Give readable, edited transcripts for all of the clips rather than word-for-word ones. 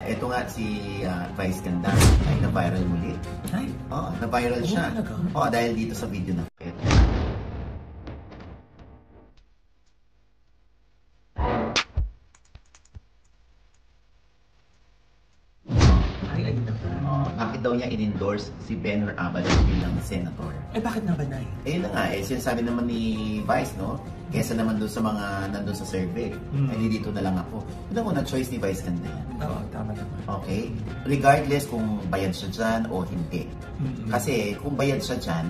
Ito nga si Vice Ganda ay na-viral muli. Ay? Oo, na-viral siya. Oo, dahil dito sa video na. Bakit daw niya in-endorse si Benner Abalos bilang senator? Eh bakit na ba, Nay? Eh na nga, sinasabi naman ni Vice, no? Kesa naman doon sa mga nandun sa survey, ay dito na lang ako. Una choice ni Vice Ganda yan. Oo, tama naman. Okay? Regardless kung bayad siya dyan o hindi. Kasi kung bayad siya dyan,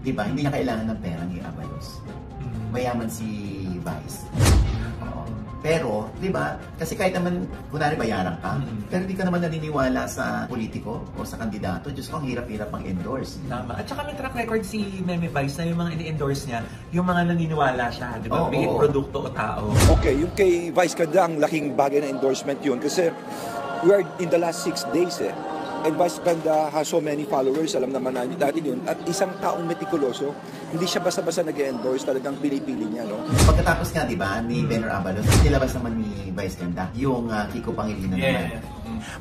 di ba, hindi niya kailangan ng pera ni Abalos. Mayaman si Vice. Pero, di ba, kasi kahit naman, kunwari bayaran ka, pero di ka naman naniniwala sa politiko o sa kandidato, Diyos ko, ang hirap-hirap ang endorse. Tama. At saka may track record si Meme Vice na yung mga ini-endorse niya, yung mga naniniwala siya, di ba? May produkto o tao. Okay, yung kay Vice Ganda, ang laking bagay na endorsement yun kasi we are in the last 6 days And Vice Ganda has so many followers, alam naman natin yun. At isang taong metikuloso, hindi siya basta-basta nag-endorse, talagang pinipili niya, no? Pagkatapos nga, di ba, ni Benner Abalos, nilabas naman ni Vice Ganda yung Kiko Pangilinan naman.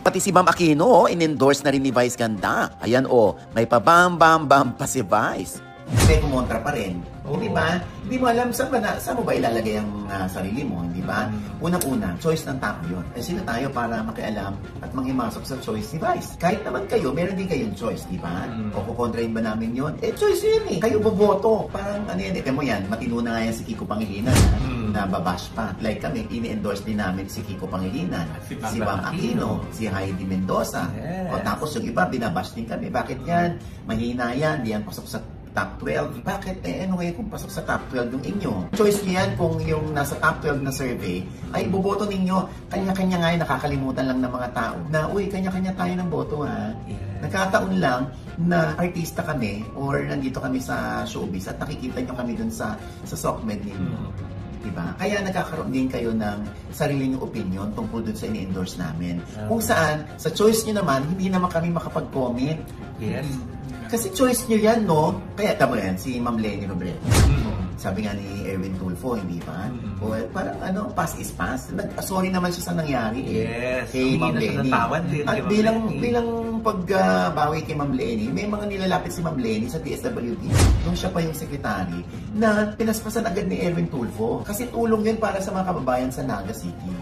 Pati si Ma'am Aquino, in-endorse na rin ni Vice Ganda. Ayan, may pa-bam-bam-bam pa si Vice. May kumontra pa rin. Di ba? Hindi mo alam saan mo ba ilalagay ang sarili mo, di ba? Unang-una, choice ng tao yun. Eh, sino tayo para makialam at manghimasok sa choice ni Vice? Kahit naman kayo, meron din kayong choice, di ba? O kukontrahin ba namin yun? Eh, choice yun eh. Kayo boboto. Parang ano yan, mo yan, matino na nga yan si Kiko Pangilinan na babash pa. Like kami, ini-endorse din namin si Kiko Pangilinan, si Ma'am Aquino, si Heidi Mendoza. O tapos yung iba, binabash din kami. Bakit yan? Mahina yan, di yan pasok sa top 12. Bakit? Ano ngayon kung pasok sa top 12 yung inyo? Choice niyo yan kung yung nasa top 12 na survey ay boboto ninyo. Kanya-kanya nga yung nakakalimutan lang ng mga tao na, uy, kanya-kanya tayo ng boto ha. Nagkataon lang na artista kami or nandito kami sa showbiz at nakikita nyo kami dun sa SOCMED ninyo. Diba? Kaya nagkakaroon din kayo ng sarili nyong opinion tungkol dun sa ini-endorse namin. Kung saan, sa choice nyo naman, hindi naman kami makapag-comment. Yes. Kasi choice nyo yan, no? Kaya tama yan, si Ma'am Leni Robredo. Sabi nga ni Erwin Tulfo, hindi ba? O, parang past is past. Sorry naman siya sa nangyari Yes. kay Ma'am Leni. At bilang pagbawi kay Ma'am Leni, may mga nilalapit si Ma'am Leni sa DSWD nung siya pa yung secretary na pinaspasan agad ni Erwin Tulfo. Kasi tulong yun para sa mga kababayan sa Naga City.